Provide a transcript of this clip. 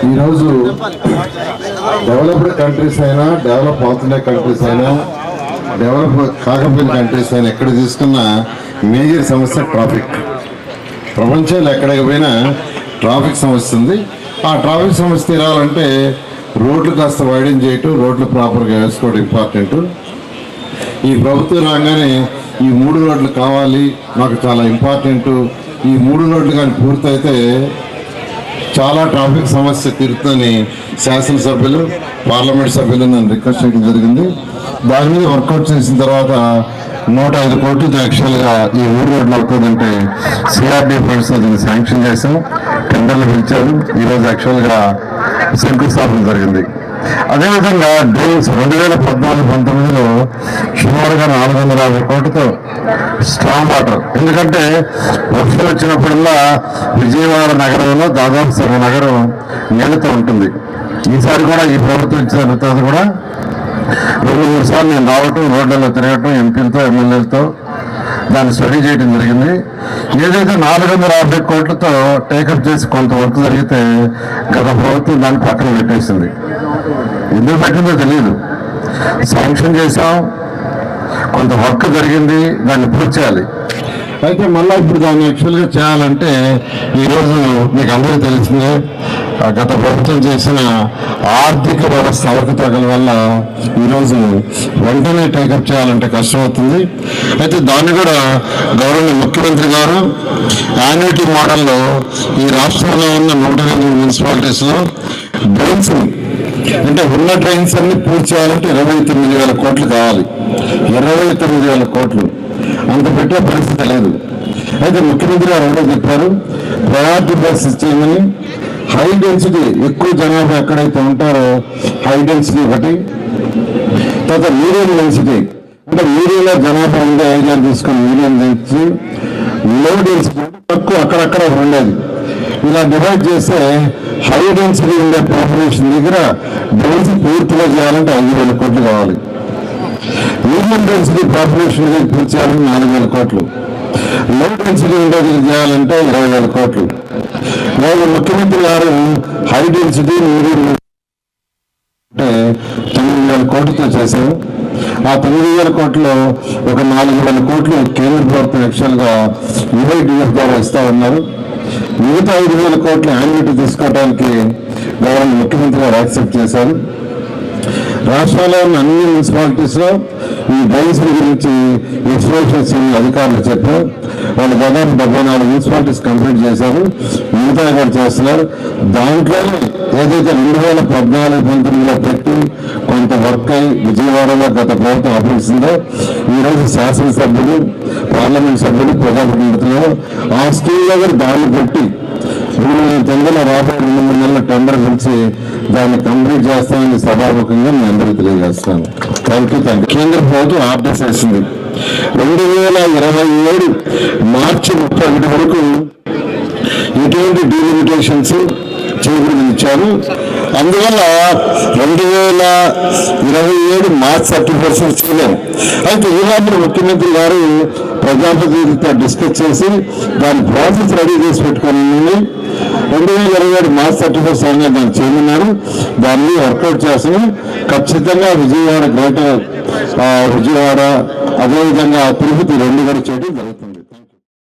ఈరోజు developed countries అయినా, develop అవుతున్న కంట్రీస్ అయినా, డెవలప్ కాకపోయిన కంట్రీస్ అయినా ఎక్కడ తీసుకున్న మేజర్ సమస్య ట్రాఫిక్. ప్రపంచంలో ఎక్కడికి పోయినా ట్రాఫిక్ సమస్య ఉంది. ఆ ట్రాఫిక్ సమస్య తీరాలంటే రోడ్లు కాస్త వైడెన్ చేయటం, రోడ్లు ప్రాపర్గా వేసుకోవడం ఇంపార్టెంట్. ఈ ప్రభుత్వం రాగానే ఈ 3 రోడ్లు కావాలి, మాకు చాలా ఇంపార్టెంట్. ఈ 3 రోడ్లు కానీ పూర్తయితే చాలా ట్రాఫిక్ సమస్య తీరుతుందని శాసనసభ్యులు, పార్లమెంట్ సభ్యులు నన్ను రిక్వెస్ట్ చేయడం జరిగింది. దాని మీద వర్కౌట్ చేసిన తర్వాత 105 కోట్లతో యాక్చువల్గా ఈ 3 రోడ్లు అవుతుందంటే సిఆర్డీ ఫండ్స్ దీన్ని శాంక్షన్ చేశాం, టెండర్లు పిలిచారు. ఈరోజు యాక్చువల్గా శంకుస్థాపన జరిగింది. అదేవిధంగా డ్రైన్స్ 2014-19లో సుమారుగా 450 కోట్లతో స్ట్రాంగ్ వాటర్. ఎందుకంటే వర్షం వచ్చినప్పుడల్లా విజయవాడ నగరంలో దాదాపు సగం నగరం నీళ్ళతో ఉంటుంది. ఈసారి కూడా ఈ ప్రభుత్వం ఇచ్చిన తర్వాత కూడా 2-3 సార్లు నేను రావటం, రోడ్లలో తిరగటం, ఎంపీలతో ఎమ్మెల్యేలతో దాన్ని స్టడీ చేయడం జరిగింది. ఏదైతే 450 కోట్లతో టేకప్ చేసి కొంత వర్క్ జరిగితే గత ప్రభుత్వం దాన్ని పక్కన పెట్టేసింది. ఎందుకు పెట్టిందో తెలియదు. శాంక్షన్ చేసాం, కొంత వర్క్ జరిగింది, దాన్ని పూర్తి చేయాలి. అయితే మళ్ళీ ఇప్పుడు దాన్ని యాక్చువల్గా చేయాలంటే ఈరోజు మీకు అందరికీ తెలిసిందే, గత ప్రభుత్వం చేసిన ఆర్థిక వ్యవస్థ అవకతవకల వల్ల ఈరోజు వెంటనే టేకప్ చేయాలంటే కష్టమవుతుంది. అయితే దాన్ని కూడా గౌరవ ముఖ్యమంత్రి గారు యాన్యుటీ మోడల్లో ఈ రాష్ట్రంలో ఉన్న 108 మున్సిపాలిటీస్లో డ్రైన్స్ అంటే ఉన్న డ్రైన్స్ అన్ని పూర్తి చేయాలంటే 29,000 కోట్లు కావాలి. 29,000 కోట్లు అంత పెట్టే పరిస్థితి లేదు. అయితే ముఖ్యమంత్రి గారు ఎవరో చెప్పారు, ప్రయారిటీ బేసిస్ చేయమని. హై డెన్సిటీ, ఎక్కువ జనాభా ఎక్కడైతే ఉంటారో హై డెన్సిటీ ఒకటి, తర్వాత మీడియం డెన్సిటీ అంటే మీడియంలో జనాభా ఉండే ఏరియాలు తీసుకొని మీడియం డెన్సిటీ, లో డెన్సిటీ తక్కువ అక్కడక్కడ ఉండేది. ఇలా డివైడ్ చేస్తే హై డెన్సిటీ ఉండే పాపులేషన్ దగ్గర డెన్సిటీ పూర్తిగా చేయాలంటే 5,000 కోట్లు కావాలి. మీడియం డెన్సిటీ పాపులేషన్ పూర్తి చేయాలంటే 4,000 కోట్లు, లో డెన్సిటీ ఉండేది చేయాలంటే 20,000 కోట్లు. నేను ముఖ్యమంత్రి గారు హై డెన్సిటీ మీడియం అంటే 9,000 కోట్లతో చేశాము. ఆ 9,000 కోట్లు ఒక 4,000 కోట్లు కేంద్ర ప్రభుత్వం యాక్చువల్గా యుఐడిఎఫ్ ద్వారా ఇస్తా ఉన్నారు. మిగతా 5,000 కోట్లు యాన్యుటీ తీసుకోవడానికి గవర్నర్ ముఖ్యమంత్రి గారు యాక్సెప్ట్ చేశారు. రాష్ట్రాల్లో ఉన్న అన్ని మున్సిపాలిటీస్లో ఈ డ్రైన్స్ గురించి ఎక్స్ప్లోషన్స్ అధికారులు చెప్పారు. వాళ్ళు దాదాపు 74 మున్సిపాలిటీస్ కంప్లీట్ చేశారు, మిగతా కూడా చేస్తున్నారు. దాంట్లోనే ఏదైతే 2014-19లో పెట్టి కొంత వర్క్ అయి విజయవాడలో గత ప్రభుత్వం ఆపేసిందో ఈరోజు శాసనసభ్యులు, పార్లమెంట్ సభ్యులు, ప్రజాప్రతినిధులు ఆ స్కీమ్లో కూడా దాన్ని పెట్టి 2009 రాబోయే 2-3 నెలల టెండర్ పిలిచి దాన్ని కంప్లీట్ చేస్తామని సభాముఖంగా నేను అందరికీ తెలియజేస్తాను. Thank you. కేంద్ర ప్రభుత్వం ఆర్డర్స్ వేసింది 2027 మార్చి 31 వరకు ఎటువంటి డీలిమిటేషన్స్ చేయకూడదు ఇచ్చారు. అందువల్ల 2027 మార్చ్ 31 చేయలేము. అయితే ఈనాడు ముఖ్యమంత్రి గారు ప్రజాప్రతినిధులతో డిస్కస్ చేసి దాని ప్రాసెస్ రెడీ చేసి పెట్టుకొని 2027 మార్చ్ 31 అయినా దాన్ని చేయమన్నారు. దాన్ని వర్కౌట్ చేస్తున్నాం. ఖచ్చితంగా విజయవాడ గ్రేటర్ విజయవాడ అదేవిధంగా తిరుపతి 2 కూడా చేయడం